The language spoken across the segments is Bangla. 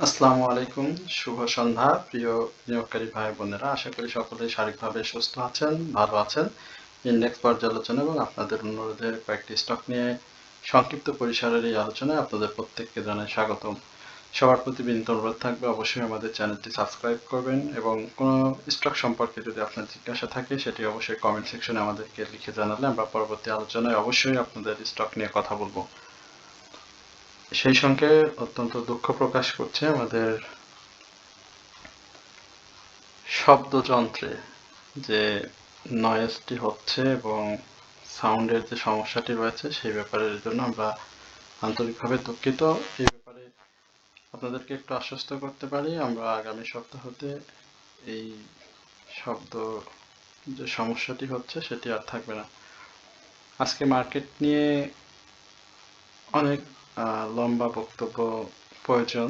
আসসালামু আলাইকুম, শুভ সন্ধ্যা প্রিয় নিয়োগকারী ভাই বোনেরা। আশা করি সকলেই শারীরিকভাবে সুস্থ আছেন, ভালো আছেন। ইন্ডেক্স পর্যালোচনা এবং আপনাদের অনুরোধের কয়েকটি স্টক নিয়ে সংক্ষিপ্ত পরিসরের এই আলোচনায় আপনাদের প্রত্যেককে জানাই স্বাগতম। সবার প্রতি বিনীত অনুরোধ থাকবে অবশ্যই আমাদের চ্যানেলটি সাবস্ক্রাইব করবেন এবং কোনো স্টক সম্পর্কে যদি আপনার জিজ্ঞাসা থাকে সেটি অবশ্যই কমেন্ট সেকশনে আমাদেরকে লিখে জানালে আমরা পরবর্তী আলোচনায় অবশ্যই আপনাদের স্টক নিয়ে কথা বলবো। সেই সঙ্গে অত্যন্ত দুঃখ প্রকাশ করছে আমাদের শব্দযন্ত্রে যে নয়েজটি হচ্ছে এবং সাউন্ডের যে সমস্যাটি রয়েছে সেই ব্যাপারের জন্য আমরা আন্তরিকভাবে দুঃখিত। এই ব্যাপারে আপনাদেরকে একটু আশ্বস্ত করতে পারি, আমরা আগামী সপ্তাহতে এই শব্দ যে সমস্যাটি হচ্ছে সেটি আর থাকবে না। আজকে মার্কেট নিয়ে অনেক লম্বা বক্তব্য প্রয়োজন,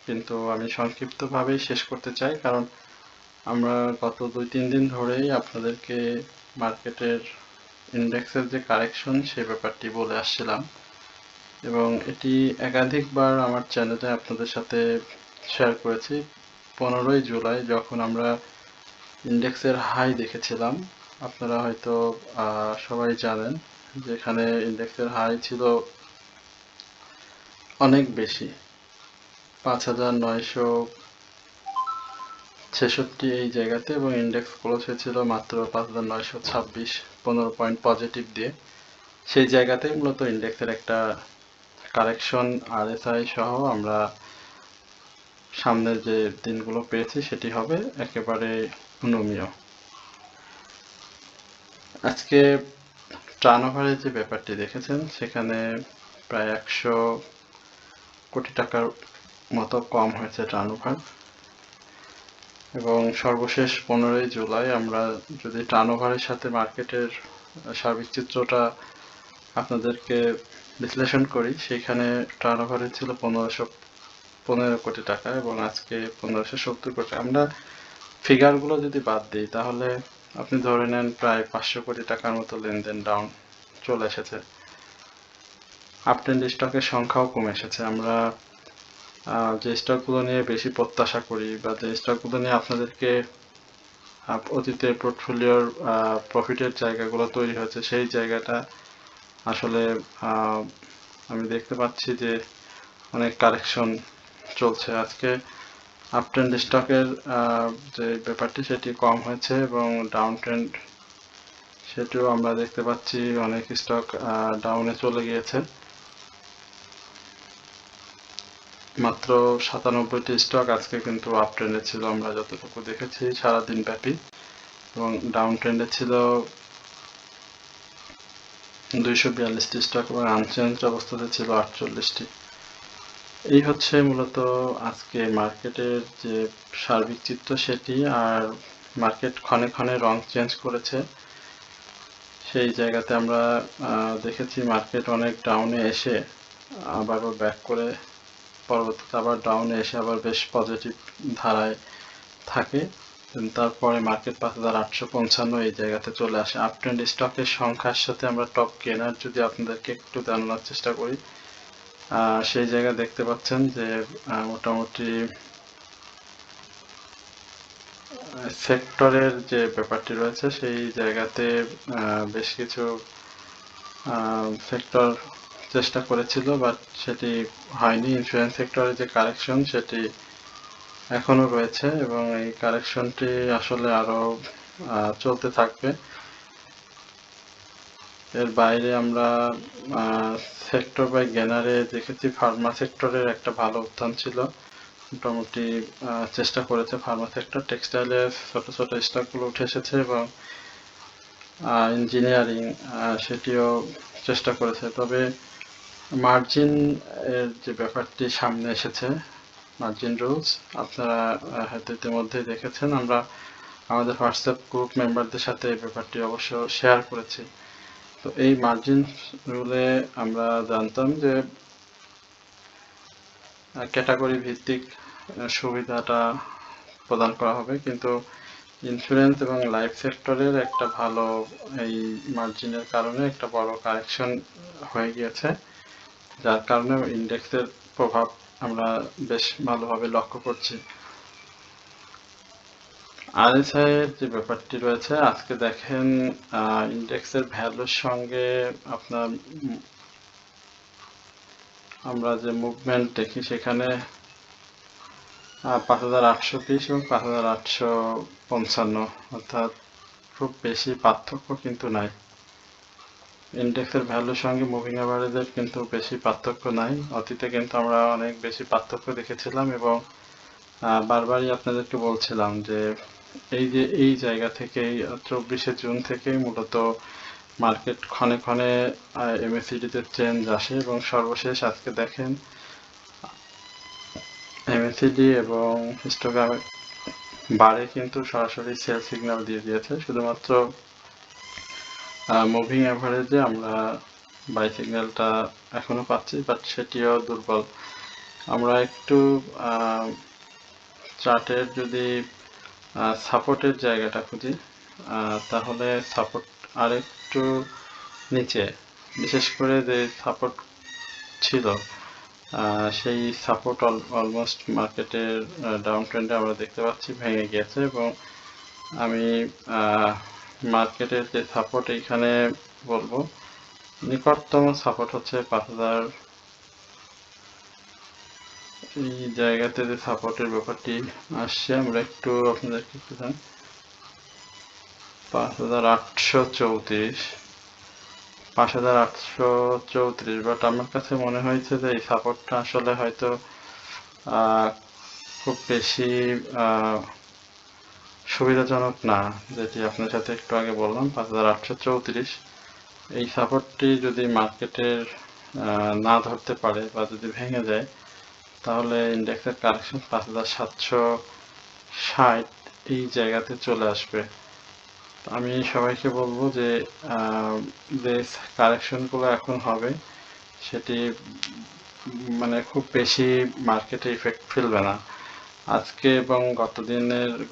কিন্তু আমি সংক্ষিপ্তভাবেই শেষ করতে চাই, কারণ আমরা গত 2-3 দিন ধরেই আপনাদেরকে মার্কেটের ইন্ডেক্সের যে কারেকশন সেই ব্যাপারটি বলে আসছিলাম এবং এটি একাধিকবার আমার চ্যানেলে আপনাদের সাথে শেয়ার করেছি। 15ই জুলাই যখন আমরা ইন্ডেক্সের হাই দেখেছিলাম, আপনারা হয়তো সবাই জানেন যে এখানে ইন্ডেক্সের হাই ছিল অনেক বেশি, 5,966 এই জায়গাতে, এবং ইন্ডেক্স ক্লোজ হয়েছিল মাত্র 5,926, 15 পয়েন্ট পজিটিভ দিয়ে। সেই জায়গাতেই মূলত ইন্ডেক্সের একটা কারেকশন আরএসআই সহ আমরা সামনের যে দিনগুলো পেয়েছি সেটি হবে একেবারে অনুমেয়। আজকে টার্নওভারে যে ব্যাপারটি দেখেছেন সেখানে প্রায় 100 কোটি টাকার মতো কম হয়েছে টার্নওভার, এবং সর্বশেষ 15ই জুলাই আমরা যদি টার্নওভারের সাথে মার্কেটের সার্বিক চিত্রটা আপনাদেরকে বিশ্লেষণ করি, সেইখানে টার্নওভার ছিল 1515 কোটি টাকা এবং আজকে 1570 কোটি। আমরা ফিগারগুলো যদি বাদ দিই তাহলে আপনি ধরে নেন প্রায় 500 কোটি টাকার মতো লেনদেন ডাউন চলে এসেছে। আপট্রেন্ড স্টকের সংখ্যাও কমে এসেছে। আমরা যে স্টকগুলো নিয়ে বেশি প্রত্যাশা করি বা যে স্টকগুলো নিয়ে আপনাদেরকে অতীতে পোর্টফোলিওর প্রফিটের জায়গাগুলো তৈরি হয়েছে সেই জায়গাটা আসলে আমি দেখতে পাচ্ছি যে অনেক কারেকশন চলছে। আজকে আপট্রেন্ড স্টকের যে ব্যাপারটি সেটি কম হয়েছে এবং ডাউন ট্রেন্ড সেটিও আমরা দেখতে পাচ্ছি, অনেক স্টক ডাউনে চলে গিয়েছে। মাত্র 97টি স্টক আজকে কিন্তু আপ ট্রেন্ডে ছিল আমরা যতটুকু দেখেছি সারাদিন ব্যাপী, এবং ডাউন ট্রেন্ডে ছিল 242টি স্টক এবং আনচেঞ্জ অবস্থাতে ছিল 48টি। এই হচ্ছে মূলত আজকে মার্কেটের যে সার্বিক চিত্র সেটি। আর মার্কেট ক্ষণে ক্ষণে রং চেঞ্জ করেছে, সেই জায়গাতে আমরা দেখেছি মার্কেট অনেক ডাউনে এসে আবারও ব্যাক করে পরবর্তীতে আবার ডাউনে এসে আবার বেশ পজিটিভ ধারায় থাকে, তারপরে মার্কেট 5,855 এই জায়গাতে চলে আসে। আপ ট্রেন্ড স্টকের সংখ্যার সাথে আমরা টপ গেনার যদি আপনাদেরকে একটু জানানোর চেষ্টা করি, সেই জায়গায় দেখতে পাচ্ছেন যে মোটামুটি সেক্টরের যে ব্যাপারটি রয়েছে সেই জায়গাতে বেশ কিছু সেক্টর চেষ্টা করেছিল, বাট সেটি হয়নি। ইন্স্যুরেন্স সেক্টরের যে কারেকশন সেটি এখনো রয়েছে এবং এই কারেকশনটি আসলে আরো চলতে থাকবে। এর বাইরে আমরা সেক্টর বাই গেনারে দেখেছি ফার্মা সেক্টরের একটা ভালো উত্থান ছিল, মোটামুটি চেষ্টা করেছে ফার্মা সেক্টর। টেক্সটাইলের ছোট ছোট স্টকগুলো উঠে এসেছে এবং ইঞ্জিনিয়ারিং সেটিও চেষ্টা করেছে। তবে মার্জিন এর যে ব্যাপারটি সামনে এসেছে, মার্জিন রুলস আপনারা হয়তো ইতিমধ্যেই দেখেছেন, আমরা আমাদের হোয়াটসঅ্যাপ গ্রুপ মেম্বারদের সাথে এই ব্যাপারটি অবশ্য শেয়ার করেছি। তো এই মার্জিন রুলে আমরা জানতাম যে ক্যাটাগরি ভিত্তিক সুবিধাটা প্রদান করা হবে, কিন্তু ইন্স্যুরেন্স এবং লাইফ সেক্টরের একটা ভালো এই মার্জিনের কারণে একটা বড় কারেকশন হয়ে গিয়েছে, যার কারণে ইন্ডেক্সের প্রভাব আমরা বেশ ভালোভাবে লক্ষ্য করছি। আরএসআই এর যে ব্যাপারটি রয়েছে, আজকে দেখেন ইন্ডেক্সের ভ্যালুর সঙ্গে আপনার আমরা যে মুভমেন্ট দেখি সেখানে 5820 এবং 5855, অর্থাৎ খুব বেশি পার্থক্য কিন্তু নাই। ইন্ডেক্সের ভ্যালুর সঙ্গে মুভিং অ্যাভারেজের কিন্তু বেশি পার্থক্য নাই। অতীতে কিন্তু আমরা অনেক বেশি পার্থক্য দেখেছিলাম এবং বারবারই আপনাদেরকে বলছিলাম যে এই জায়গা থেকেই 24শে জুন থেকেই মূলত মার্কেট ক্ষণে ক্ষণে এমএসিডিতে চেঞ্জ আসে এবং সর্বশেষ আজকে দেখেন এমএসিডি এবং হিস্টোগ্রাম বারে কিন্তু সরাসরি সেল সিগন্যাল দিয়ে দিয়েছে। শুধুমাত্র মুভিং অ্যাভারেজে আমরা বাই সিগন্যালটা এখনো পাচ্ছি, বাট সেটিও দুর্বল। আমরা একটু চার্টের যদি সাপোর্টের জায়গাটা খুঁজি, তাহলে সাপোর্ট আরেকটু নিচে, বিশেষ করে যে সাপোর্ট ছিল সেই সাপোর্ট অলমোস্ট মার্কেটের ডাউন ট্রেন্ডে আমরা দেখতে পাচ্ছি ভেঙে গিয়েছে এবং আমি মার্কেটের যে সাপোর্ট এইখানে বলবো নিকটতম সাপোর্ট হচ্ছে 5000। এই জায়গাতে যে সাপোর্টের ব্যাপারটি আসছে আমরা একটু আপনাদেরকে একটু জানি 5834, 5834, বাট আমার কাছে মনে হয়েছে যে এই সাপোর্টটা আসলে হয়তো খুব বেশি সুবিধাজনক না। যেটি আপনার সাথে একটু আগে বললাম 5834, এই সাপোর্টটি যদি মার্কেটের না ধরতে পারে বা যদি ভেঙে যায় তাহলে ইন্ডেক্সের কারেকশন 5760 এই জায়গাতে চলে আসবে। আমি সবাইকে বলবো যে কারেকশনগুলো এখন হবে সেটি মানে খুব বেশি মার্কেটে ইফেক্ট ফেলবে না। আজকে এবং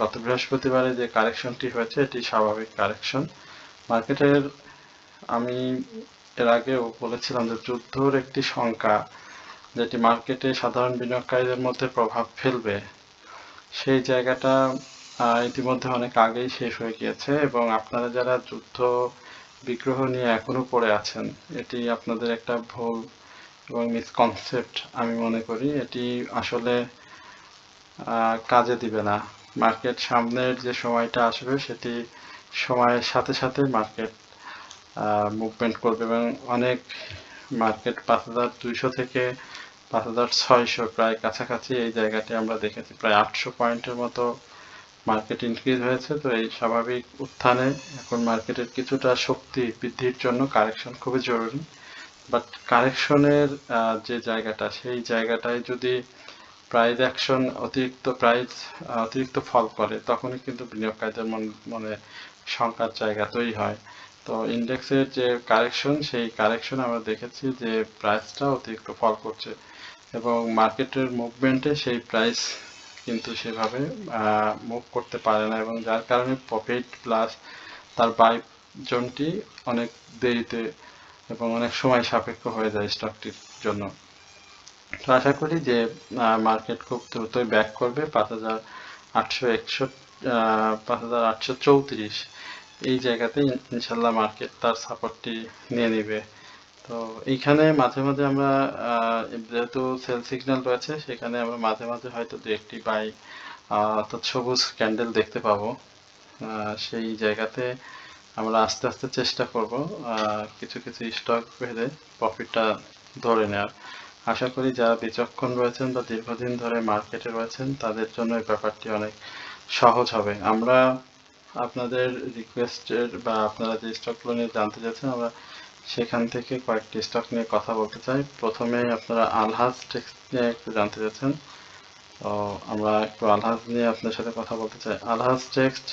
গত বৃহস্পতিবারে যে কারেকশনটি হয়েছে এটি স্বাভাবিক কারেকশন মার্কেটের। আমি এর আগেও বলেছিলাম যে যুদ্ধর একটি শঙ্কা যেটি মার্কেটে সাধারণ বিনিয়োগকারীদের মধ্যে প্রভাব ফেলবে, সেই জায়গাটা ইতিমধ্যে অনেক আগেই শেষ হয়ে গিয়েছে এবং আপনারা যারা যুদ্ধ বিগ্রহ নিয়ে এখনো পড়ে আছেন এটি আপনাদের একটা ভুল এবং মিসকনসেপ্ট। আমি মনে করি এটি আসলে কাজে দিবে না। মার্কেট সামনের যে সময়টা আসবে সেটি সময়ের সাথে সাথে মার্কেট মুভমেন্ট করবে এবং অনেক মার্কেট 5200 থেকে 5600 প্রায় কাছাকাছি এই জায়গাটি আমরা দেখেছি, প্রায় 800 পয়েন্টের মতো মার্কেট ইনক্রিজ হয়েছে। তো এই স্বাভাবিক উত্থানে এখন মার্কেটের কিছুটা শক্তি বৃদ্ধির জন্য কারেকশন খুবই জরুরি। বাট কারেকশনের যে জায়গাটা সেই জায়গাটায় যদি প্রাইস অ্যাকশন অতিরিক্ত ফল করে তখনই কিন্তু বিনিয়োগকারীদের মনে শঙ্কার জায়গা তৈরি হয়। তো ইন্ডেক্সের যে কারেকশন সেই কারেকশন আমরা দেখেছি যে প্রাইসটা অতিরিক্ত ফল করছে এবং মার্কেটের মুভমেন্টে সেই প্রাইস কিন্তু সেভাবে মুভ করতে পারে না এবং যার কারণে প্রফিট প্লাস তার বাই জোনটি অনেক দেরিতে এবং অনেক সময় সাপেক্ষ হয়ে যায় স্টকটির জন্য। তো আশা করি যে মার্কেট খুব দ্রুতই ব্যাক করবে 5834 এই জায়গাতে ইনশাল্লাহ মার্কেট তার সাপোর্টটি নিয়ে নিবে। তো এইখানে মাঝে মাঝে আমরা যেহেতু সেল সিগন্যাল রয়েছে সেখানে আমরা মাঝে মাঝে হয়তো দু একটি বাই অর্থাৎ সবুজ ক্যান্ডেল দেখতে পাবো। সেই জায়গাতে আমরা আস্তে আস্তে চেষ্টা করব কিছু কিছু স্টক ভেদে প্রফিটটা ধরে নেওয়ার। আশা করি যারা বিচক্ষণ রয়েছেন বা দীর্ঘদিন ধরে মার্কেটে রয়েছেন তাদের জন্য এই ব্যাপারটি অনেক সহজ হবে। আমরা আপনাদের রিকোয়েস্টের বা আপনারা যে স্টকগুলো নিয়ে জানতে চাচ্ছেন আমরা সেখান থেকে কয়েকটি স্টক নিয়ে কথা বলতে চাই। প্রথমে আপনারা আলহাজ টেক্সট নিয়ে একটু জানতে চাচ্ছেন, তো আমরা একটু আলহাজ নিয়ে আপনার সাথে কথা বলতে চাই। আলহাজ টেক্সট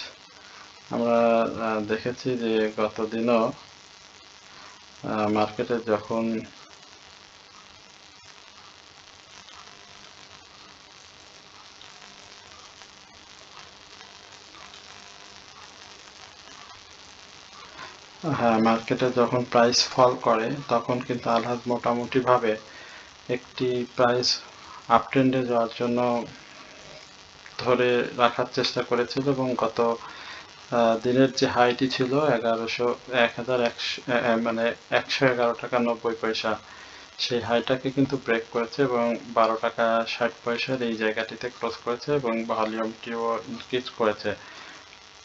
আমরা দেখেছি যে গত দিনও মার্কেটে যখন মার্কেটে যখন প্রাইস ফল করে তখন কিন্তু আলহাজ মোটামুটি ভাবে একটি প্রাইস আপ ট্রেন্ডে যাওয়ার জন্য ধরে রাখার চেষ্টা করেছিল এবং গত দিনের যে হাইটি ছিল 1,1190 টাকা সেই হাইটাকে কিন্তু ব্রেক করেছে এবং 12 টাকা 60 এই জায়গাটিতে ক্লোজ করেছে এবং ভলিউমটিও ইনক্রিজ করেছে।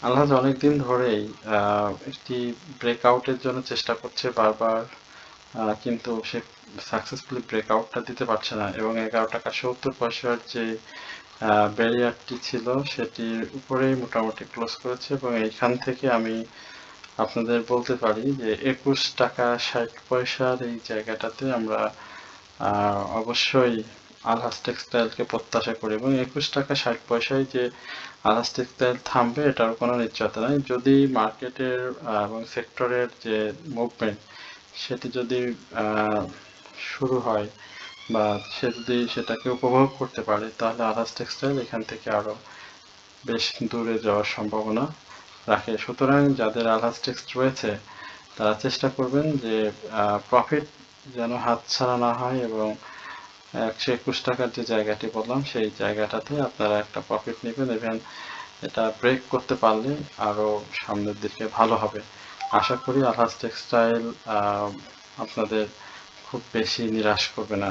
আলহাজ অনেকদিন ধরেই একটি ব্রেকআউটের জন্য চেষ্টা করছে বারবার, কিন্তু সে সাকসেসফুলি ব্রেকআউটটা দিতে পারছে না এবং 11 টাকা 70 যে ব্যারিয়ারটি ছিল সেটির উপরেই মোটামুটি ক্লোজ করেছে এবং এইখান থেকে আমি আপনাদের বলতে পারি যে 21 টাকা 60 এই জায়গাটাতে আমরা অবশ্যই আলহাজ টেক্সটাইলকে প্রত্যাশা করি এবং 21 টাকা 60 যে আলহাজ টেক্সটাইল থামবে এটার কোনো নিশ্চয়তা নেই। যদি মার্কেটের এবং সেক্টরের যে মুভমেন্ট সেটি যদি শুরু হয় বা সে যদি সেটাকে উপভোগ করতে পারে তাহলে আলহাজ টেক্সটাইল এখান থেকে আরও বেশ দূরে যাওয়ার সম্ভাবনা রাখে। সুতরাং যাদের আলহাজ টেক্স রয়েছে তারা চেষ্টা করবেন যে প্রফিট যেন হাতছাড়া না হয় এবং 121 টাকার যে জায়গাটি বললাম সেই জায়গাটাতে আপনারা একটা প্রফিট নেবেন এবং এটা ব্রেক করতে পারলে আরও সামনের দিকে ভালো হবে। আশা করি আলহাজ টেক্সটাইল আপনাদের খুব বেশি নিরাশ করবে না।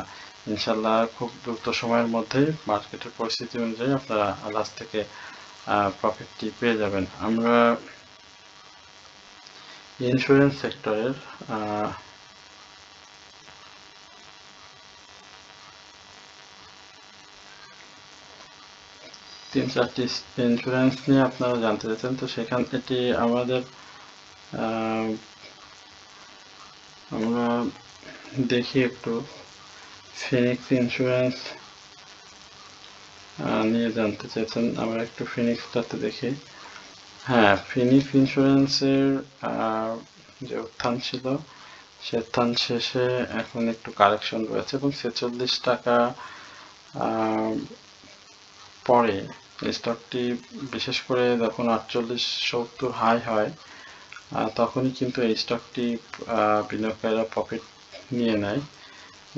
ইনশাল্লাহ খুব দ্রুত সময়ের মধ্যেই মার্কেটের পরিস্থিতি অনুযায়ী আপনারা আলহাজ থেকে প্রফিটটি পেয়ে যাবেন। আমরা ইন্স্যুরেন্স সেক্টরের তিন চারটি ইন্স্যুরেন্স নিয়ে আপনারা জানতে চাইছেন, তো সেখান এটি আমাদের আমরা দেখি একটু ফিনিক্স ইন্স্যুরেন্স নিয়ে জানতে চাইছেন, আমরা একটু ফিনিক্সটাতে দেখি। হ্যাঁ, ফিনিক্স ইন্স্যুরেন্সের যে উত্থান ছিল সে উত্থান শেষে এখন একটু কারেকশন রয়েছে এবং 46 টাকা পরে স্টকটি বিশেষ করে যখন 48-70 হাই হয় তখনই কিন্তু এই স্টকটি বিনিয়োগকারীরা প্রফিট নিয়ে নেয়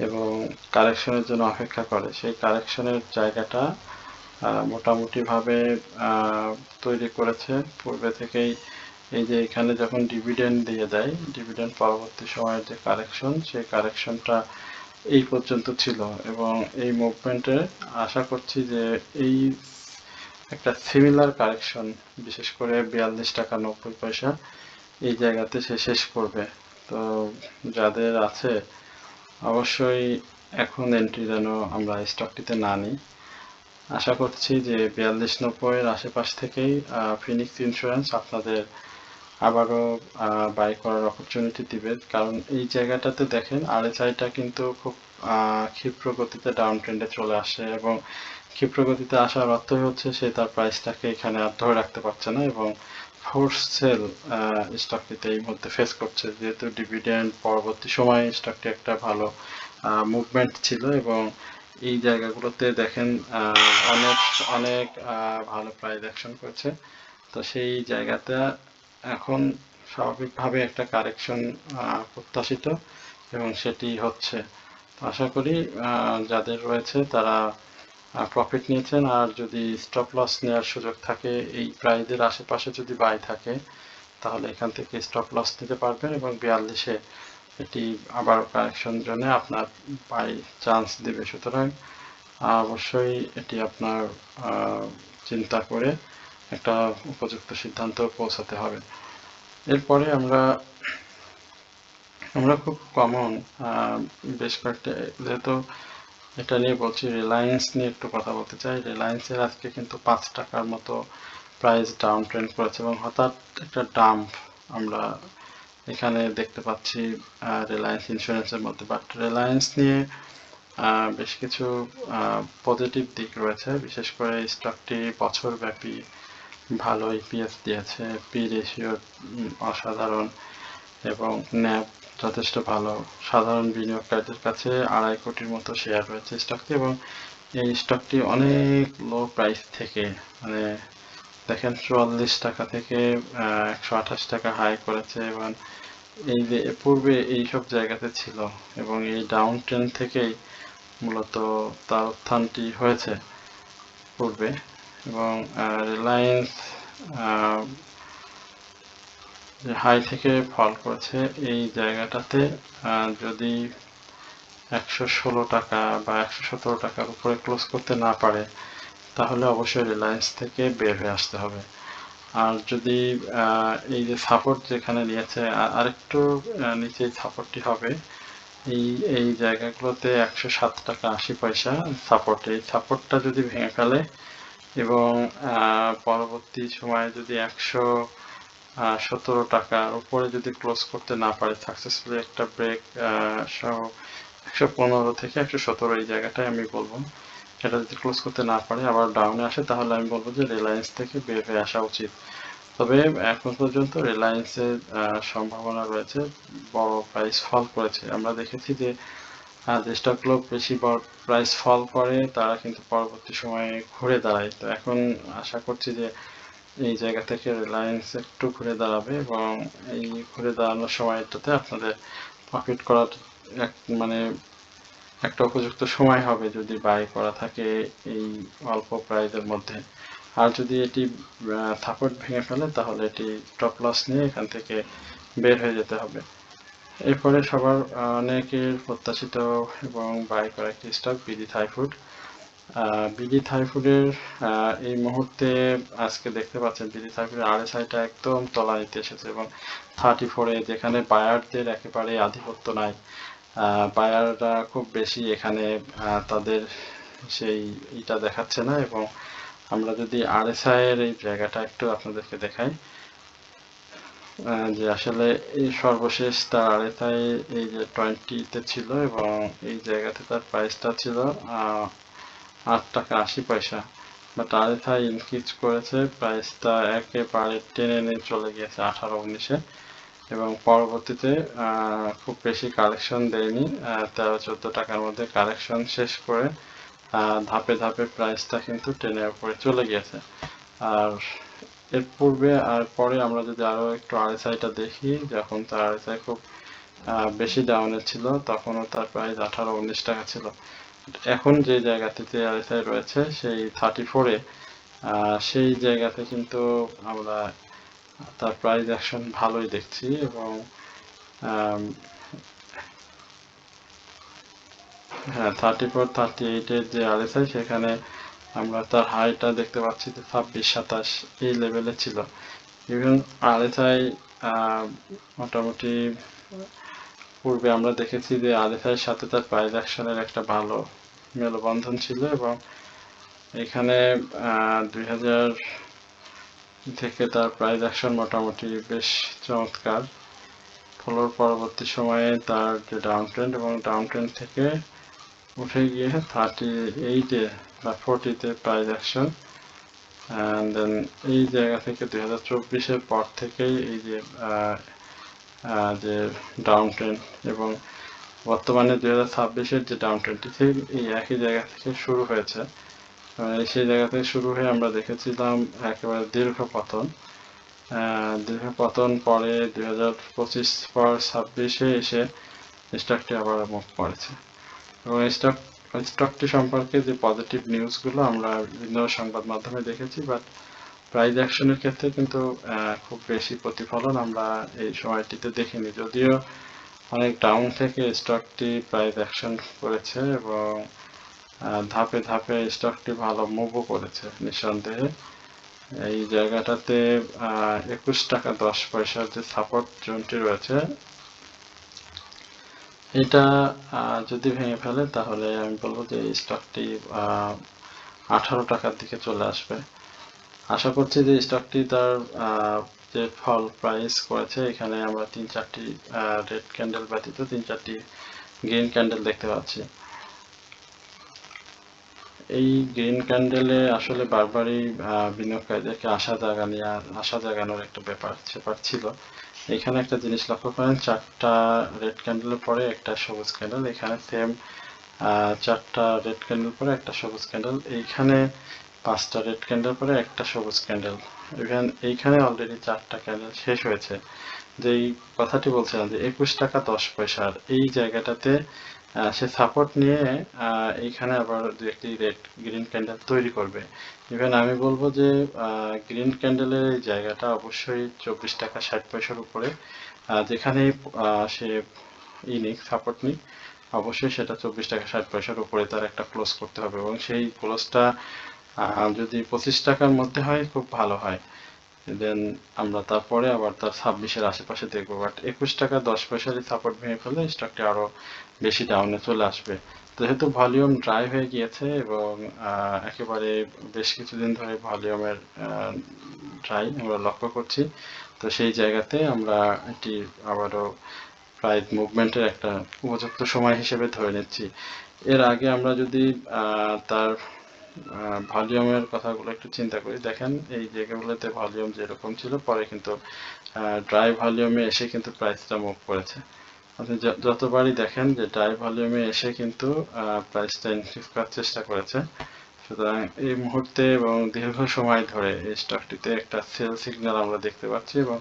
এবং কারেকশনের জন্য অপেক্ষা করে। সেই কারেকশনের জায়গাটা মোটামুটিভাবে তৈরি করেছে পূর্বে থেকেই। এই যে এখানে যখন ডিভিডেন্ড দিয়ে দেয়, ডিভিডেন্ড পরবর্তী সময়ের যে কারেকশন সেই কারেকশনটা এই পর্যন্ত ছিল এবং এই মুভমেন্টে আশা করছি যে এই একটা সিমিলার কারেকশন বিশেষ করে 42 টাকা 90 এই জায়গাতে সে শেষ করবে। তো যাদের আছে অবশ্যই এখন এন্ট্রি যেন আমরা স্টকটিতে না নিই। আশা করছি যে 42-90 আশেপাশ থেকেই ফিনিক্স ইন্স্যুরেন্স আপনাদের আবারও বাই করার অপরচুনিটি দিবে, কারণ এই জায়গাটাতে দেখেন আরএসআইটা কিন্তু খুব ক্ষিপ্র গতিতে ডাউন ট্রেন্ডে চলে আসে এবং ক্ষিপ্র গতিতে আসার অর্থই হচ্ছে সে তার প্রাইসটাকে এখানে আর ধরে রাখতে পারছে না এবং ফোর্স সেল স্টকটিতে এই মধ্যে ফেস করছে। যেহেতু ডিভিডেন্ড পরবর্তী সময়ে স্টকটি একটা ভালো মুভমেন্ট ছিল এবং এই জায়গাগুলোতে দেখেন অনেক অনেক ভালো প্রাইস অ্যাকশন করেছে। তো সেই জায়গাতে এখন স্বাভাবিকভাবে একটা কারেকশন প্রত্যাশিত এবং সেটি হচ্ছে। তো আশা করি যাদের রয়েছে তারা প্রফিট নিয়েছেন, আর যদি স্টপ লস নেওয়ার সুযোগ থাকে এই প্রাইজের আশেপাশে যদি বাই থাকে তাহলে এখান থেকে স্টপ লস নিতে পারবেন এবং 42-এ এটি আবার কারেকশন জন্য আপনার বাই চান্স দেবে। সুতরাং অবশ্যই এটি আপনার চিন্তা করে একটা উপযুক্ত সিদ্ধান্ত পৌঁছাতে হবে। এরপরে আমরা খুব কমন বেশ কয়েকটা, যেহেতু এটা নিয়ে বলছি, রিলায়েন্স নিয়ে একটু কথা বলতে চাই। রিলায়েন্সের আজকে কিন্তু 5 টাকার মতো প্রাইস ডাউন ট্রেন্ড করেছে এবং হঠাৎ একটা ডাম্প আমরা এখানে দেখতে পাচ্ছি রিলায়েন্স ইন্স্যুরেন্সের মধ্যে। বাট রিলায়েন্স নিয়ে বেশ কিছু পজিটিভ দিক রয়েছে, বিশেষ করে স্টকটি বছরব্যাপী ভালো ইপিএস দিয়েছে, পি রেশিও অসাধারণ এবং ন্যাব যথেষ্ট ভালো। সাধারণ বিনিয়োগকারীদের কাছে 2.5 কোটির মতো শেয়ার রয়েছে স্টকটি এবং এই স্টকটি অনেক লো প্রাইস থেকে, মানে দেখেন 44 টাকা থেকে 128 টাকা হাই করেছে এবং এই যে পূর্বে এইসব জায়গাতে ছিল এবং এই ডাউন ট্রেন্ড থেকেই মূলত তার উত্থানটি হয়েছে পূর্বে, এবং রিলায়েন্স যে হাই থেকে ফল করেছে এই জায়গাটাতে যদি 116 টাকা বা 117 টাকার উপরে ক্লোজ করতে না পারে তাহলে অবশ্যই রিলায়েন্স থেকে বের হয়ে আসতে হবে। আর যদি এই যে সাপোর্ট যেখানে নিয়েছে আরেকটু নিচে সাপোর্টটি হবে এই এই জায়গাগুলোতে 107 টাকা 80 পয়সা সাপোর্ট। এই সাপোর্টটা যদি ভেঙে ফেলে এবং পরবর্তী সময়ে যদি 117 টাকার উপরে যদি ক্লোজ করতে না পারে, সাকসেসফুলি একটা ব্রেক সহ 115 থেকে 117 এই জায়গাটায় আমি বলবো, এটা যদি ক্লোজ করতে না পারে আবার ডাউনে আসে তাহলে আমি বলবো যে রিলায়েন্স থেকে বের হয়ে আসা উচিত। তবে এখন পর্যন্ত রিলায়েন্সের সম্ভাবনা রয়েছে, বড় প্রাইস ফল করেছে। আমরা দেখেছি যে যে স্টকগুলো বেশি বড় প্রাইস ফল করে তারা কিন্তু পরবর্তী সময়ে ঘুরে দাঁড়ায়। তো এখন আশা করছি যে এই জায়গা থেকে রিলায়েন্স একটু ঘুরে দাঁড়াবে এবং এই ঘুরে দাঁড়ানোর সময়টাতে আপনাদের প্রফিট করার মানে একটা উপযুক্ত সময় হবে যদি বাই করা থাকে এই অল্প প্রাইসের মধ্যে। আর যদি এটি সাপোর্ট ভেঙে ফেলে তাহলে এটি স্টপ লস নিয়ে এখান থেকে বের হয়ে যেতে হবে। এরপরে সবার অনেকের প্রত্যাশিত এবং বাই করা একটি stock BD Thai food. BD Thai ফুডের এই মুহূর্তে আজকে দেখতে পাচ্ছেন বিডি থাই ফুডের আরএসআইটা একদম তলানিতে এসেছে এবং 34-এ, যেখানে বায়ারদের একেবারে আধিপত্য নাই। বায়াররা খুব বেশি এখানে তাদের সেই ইটা দেখাচ্ছে না। এবং আমরা যদি আরএসআই এর এই জায়গাটা একটু আপনাদেরকে দেখাই, যে আসলে এই সর্বশেষ তার আরএসআই এই যে 20-তে ছিল এবং এই জায়গাতে তার প্রাইসটা ছিল 8 টাকা 80 পয়সা, বাট আরএসআই ইনক্রিজ করেছে, প্রাইসটা একেবারে টেনে নিয়ে চলে গিয়েছে 18-19-এ এবং পরবর্তীতে খুব বেশি কালেকশন দেয়নি, 13-14 টাকার মধ্যে কালেকশন শেষ করে ধাপে ধাপে প্রাইসটা কিন্তু টেনে উপরে চলে গিয়েছে। আর এর পূর্বে আর পরে আমরা যদি আরও একটু আরএসআইটা দেখি, যখন তার আরএসআই খুব বেশি ডাউনে ছিল তখনও তার প্রাইস 18-19 টাকা ছিল। এখন যে জায়গাটিতে আরএসআই রয়েছে সেই 34-এ, সেই জায়গাতে কিন্তু আমরা তার প্রাইস অ্যাকশন ভালোই দেখছি এবং হ্যাঁ 34-38-এর যে আরএসআই সেখানে আমরা তার হাইটা দেখতে পাচ্ছি যে 26-27 এই লেভেলে ছিল। ইভেন আরএসআই মোটামুটি পূর্বে আমরা দেখেছি যে আরএসআইয়ের সাথে তার প্রাইস অ্যাকশনের একটা ভালো মেলবন্ধন ছিল এবং এখানে 2000 থেকে তার প্রাইস অ্যাকশন মোটামুটি বেশ চমৎকার। ফলোর পরবর্তী সময়ে তার যে ডাউন ট্রেন্ড এবং ডাউন ট্রেন্ড থেকে উঠে গিয়ে 38-এ বা 40-তে প্রাইস অ্যাকশন, অ্যান্ড দেন এই জায়গা থেকে 2024-এর পর থেকেই এই যে যে ডাউন ট্রেন্ড এবং বর্তমানে 2026-এর যে ডাউন ট্রেন্ডটি ঠিক এই একই জায়গা থেকে শুরু হয়েছে। সেই জায়গা থেকে শুরু হয়ে আমরা দেখেছিলাম একেবারে দীর্ঘ পতন পরে 2025 পর 26-এ এসে স্টকটি আবার মুভ করেছে এবং স্টকটি সম্পর্কে যে পজিটিভ নিউজগুলো আমরা বিভিন্ন সংবাদ মাধ্যমে দেখেছি, বাট প্রাইস অ্যাকশনের ক্ষেত্রে কিন্তু খুব বেশি প্রতিফলন আমরা এই সময়টিতে দেখিনি। যদিও অনেক ডাউন থেকে স্টকটি প্রাইস অ্যাকশন করেছে এবং ধাপে ধাপে স্টকটি ভালো মুভও করেছে নিঃসন্দেহে। এই জায়গাটাতে 21 টাকা 10 পয়সার যে সাপোর্ট জোনটি রয়েছে এটা যদি ভেঙে ফেলে তাহলে আমি বলবো যে এই স্টকটি 18 টাকার দিকে চলে আসবে। আশা করছি যে স্টকটি তার যে ফল প্রাইস করেছে এখানে আমরা 3-4টি রেড ক্যান্ডেল ব্যতীত 3-4টি গ্রিন ক্যান্ডেল দেখতে পাচ্ছি। এই গ্রিন ক্যান্ডেলে আসলে বারবারই বিনিয়োগকারীদেরকে আশা জাগানোর একটা ব্যাপার ছিল। এখানে একটা জিনিস লক্ষ্য করেন, 4টা রেড ক্যান্ডেলের পরে একটা সবুজ ক্যান্ডেল, এখানে সেম 4টা রেড ক্যান্ডেল পরে একটা সবুজ ক্যান্ডেল, এইখানে 5টা রেড ক্যান্ডেল পরে একটা সবুজ ক্যান্ডেল, ইভেন এইখানে অলরেডি 4টা ক্যান্ডেল শেষ হয়েছে। যেই কথাটি বলছিলাম যে 21 টাকা 10 পয়সার এই জায়গাটাতে সে সাপোর্ট নিয়ে এইখানে আবার দু একটি রেড গ্রিন ক্যান্ডেল তৈরি করবে। ইভেন আমি বলবো যে গ্রিন ক্যান্ডেলের এই জায়গাটা অবশ্যই 24 টাকা 60 পয়সার উপরে, যেখানেই সে নিক সাপোর্ট নিক, অবশ্যই সেটা 24 টাকা 60 পয়সার উপরে তার একটা ক্লোজ করতে হবে, এবং সেই ক্লোজটা যদি 25 টাকার মধ্যে হয় খুব ভালো হয়। দেন আমরা তারপরে আবার তার 26-এর আশেপাশে দেখবো, বাট 21 টাকা 10 পয়সারই সাপোর্ট ভেঙে ফেললে স্টকটি আরো বেশি ডাউনে চলে আসবে। তো যেহেতু ভলিউম ড্রাই হয়ে গিয়েছে এবং একেবারে বেশ কিছুদিন ধরে ভলিউমের ড্রাই আমরা লক্ষ্য করছি, তো সেই জায়গাতে আমরা এটি আবারও প্রাইস মুভমেন্টের একটা উপযুক্ত সময় হিসেবে ধরে নিচ্ছি। এর আগে আমরা যদি তার ভলিউমের কথাগুলো একটু চিন্তা করি, দেখেন এই জায়গাগুলোতে ভলিউম যেরকম ছিল, পরে কিন্তু ড্রাই ভলিউমে এসে কিন্তু প্রাইসটা মুভ করেছে। আপনি যতবারই দেখেন যে ড্রাই ভলিউমে এসে কিন্তু প্রাইসটা ইনক্রিজ করার চেষ্টা করেছে। সুতরাং এই মুহূর্তে এবং দীর্ঘ সময় ধরে এই স্টকটিতে একটা সেল সিগন্যাল আমরা দেখতে পাচ্ছি, এবং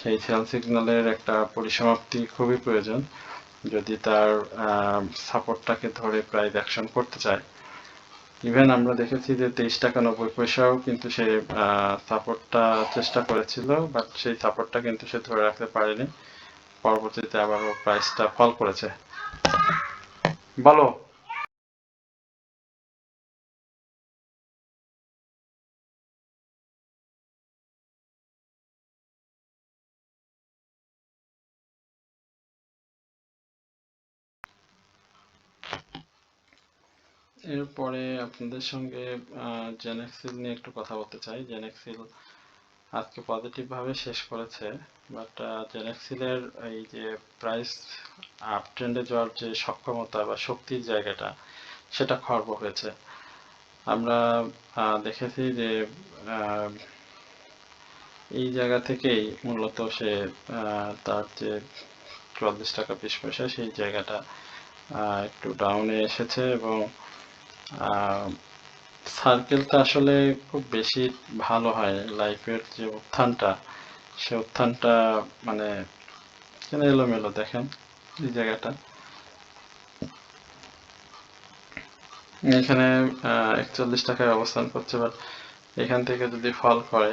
সেই সেল সিগন্যালের একটা পরিসমাপ্তি খুবই প্রয়োজন যদি তার সাপোর্টটাকে ধরে প্রাইস অ্যাকশন করতে চায়। ইভেন আমরা দেখেছি যে 23 টাকা 90 পয়সাও কিন্তু সে সাপোর্টটা চেষ্টা করেছিল, বাট সেই সাপোর্টটা কিন্তু সে ধরে রাখতে পারেনি, পরবর্তীতে আবারও প্রাইসটা ফল করেছে। বলো। এরপরে আপনাদের সঙ্গে জেনেক্সিল নিয়ে একটু কথা বলতে চাই। জেনেক্সিল আজকে পজিটিভ ভাবে শেষ করেছে, বাট জেনেক্সিলের এই যে প্রাইস আপ ট্রেন্ডে যাওয়ার যে সক্ষমতা বা শক্তির জায়গাটা, সেটা খর্ব হয়েছে। আমরা দেখেছি যে এই জায়গা থেকেই মূলত সে তার যে 44 টাকা 20 পয়সা সেই জায়গাটা একটু ডাউনে এসেছে, এবং সার্কেলটা আসলে খুব বেশি ভালো হয়। লাইফের যে উত্থানটা, সে উত্থানটা মানে এলোমেলো, দেখেন এই জায়গাটা এখানে 41 টাকায় অবস্থান করছে, বাট এখান থেকে যদি ফল করে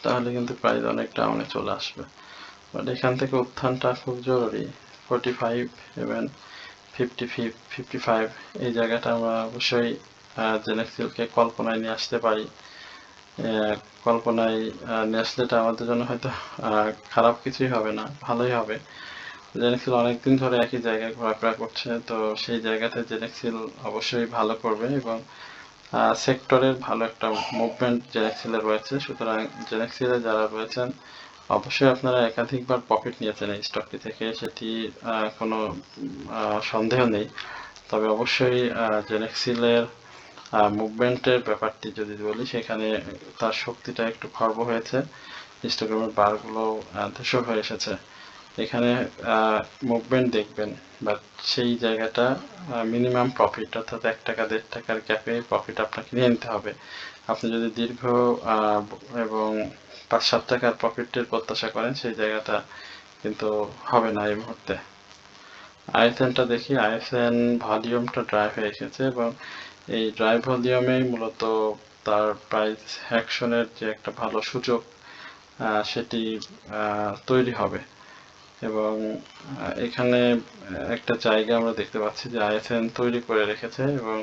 তাহলে কিন্তু প্রাইস অনেক ডাউনে চলে আসবে। বাট এখান থেকে উত্থানটা খুব জরুরি। 45 এবং 55 এই জায়গাটা আমরা অবশ্যই জেনেক্সিলকে কল্পনায় নিয়ে আসতে পারি। কল্পনায় নিয়ে আসলে এটা আমাদের জন্য হয়তো খারাপ কিছুই হবে না, ভালোই হবে। জেনেক্সিল অনেকদিন ধরে একই জায়গায় ঘোরাফেরা করছে, তো সেই জায়গাতে জেনেক্সিল অবশ্যই ভালো করবে, এবং সেক্টরের ভালো একটা মুভমেন্ট জেনেক্সিলে রয়েছে। সুতরাং জেনেক্সিলে যারা রয়েছেন অবশ্যই আপনারা একাধিকবার প্রফিট নিয়েছেন এই স্টকটি থেকে, সেটি কোনো সন্দেহ নেই। তবে অবশ্যই জেনেক্সিলের মুভমেন্টের ব্যাপারটি যদি বলি, সেখানে তার শক্তিটা একটু খর্ব হয়েছে, হিস্টোগ্রামের বারগুলো ধূসর হয়ে এসেছে। এখানে মুভমেন্ট দেখবেন, বাট সেই জায়গাটা মিনিমাম প্রফিট, অর্থাৎ 1 টাকা 1.5 টাকার গ্যাপে প্রফিট আপনাকে নিয়ে নিতে হবে। আপনি যদি দীর্ঘ এবং 5-7 টাকার প্রফিটের প্রত্যাশা করেন, সেই জায়গাটা কিন্তু হবে না এই মুহূর্তে। আইএসএনটা দেখি, আইএসএন ভলিউমটা ড্রাই হয়ে এসেছে, এবং এই ড্রাই ভলিউমেই মূলত তার প্রাইস অ্যাকশনের যে একটা ভালো সুযোগ সেটি তৈরি হবে। এবং এখানে একটা জায়গা আমরা দেখতে পাচ্ছি যে আইএসএন তৈরি করে রেখেছে, এবং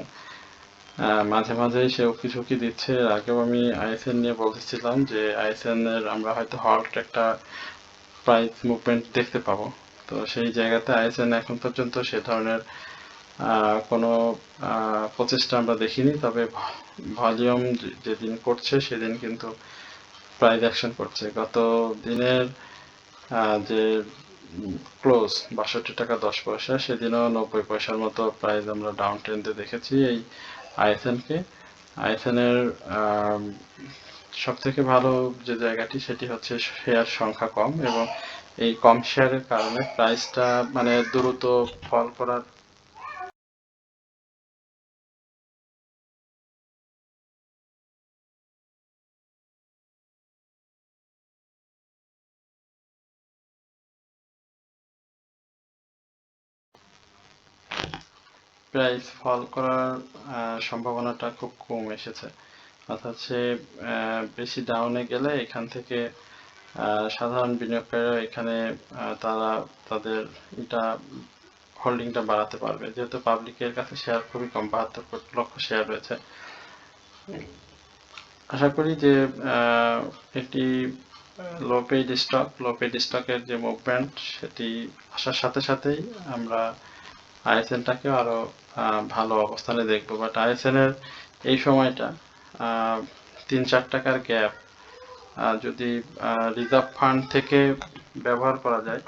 মাঝে মাঝেই সে উকি ঝুঁকি দিচ্ছে। এর আগেও আমি আইএসএন নিয়ে বলতেছিলাম যে আইএসএন এর আমরা হয়তো হল্ট একটা প্রাইস মুভমেন্ট দেখতে পাবো। তো সেই জায়গাতে আইএসএন এখন পর্যন্ত সে ধরনের কোনো প্রচেষ্টা আমরা দেখিনি, তবে ভলিউম যেদিন করছে সেদিন কিন্তু প্রাইস অ্যাকশন করছে। গত দিনের যে ক্লোজ 62 টাকা 10 পয়সা, সেদিনও 90 পয়সার মতো প্রাইস আমরা ডাউন ট্রেন্ডে দেখেছি এই আইএসএনকে। আইএসএনের সব থেকে ভালো যে জায়গাটি সেটি হচ্ছে শেয়ার সংখ্যা কম, এবং এই কম শেয়ারের কারণে প্রাইসটা মানে দ্রুত ফল করার প্রাইস ফল করার সম্ভাবনাটা খুব কম এসেছে, অর্থাৎ সে বেশি ডাউনে গেলে এখান থেকে সাধারণ বিনিয়োগকারীরা এখানে তারা তাদের এটা হোল্ডিংটা বাড়াতে পারবে, যেহেতু পাবলিকের কাছে শেয়ার খুবই কম, 72 লক্ষ শেয়ার রয়েছে। আশা করি যে একটি লো পেইড স্টকের যে মুভমেন্ট সেটি আসার সাথে সাথেই আমরা আইএসএনটাকেও আরো ভালো অবস্থানে দেখবো। বাট আইএসএন এর এই সময়টা 3-4 টাকার গ্যাপ যদি রিজার্ভ ফান্ড থেকে ব্যবহার করা যায়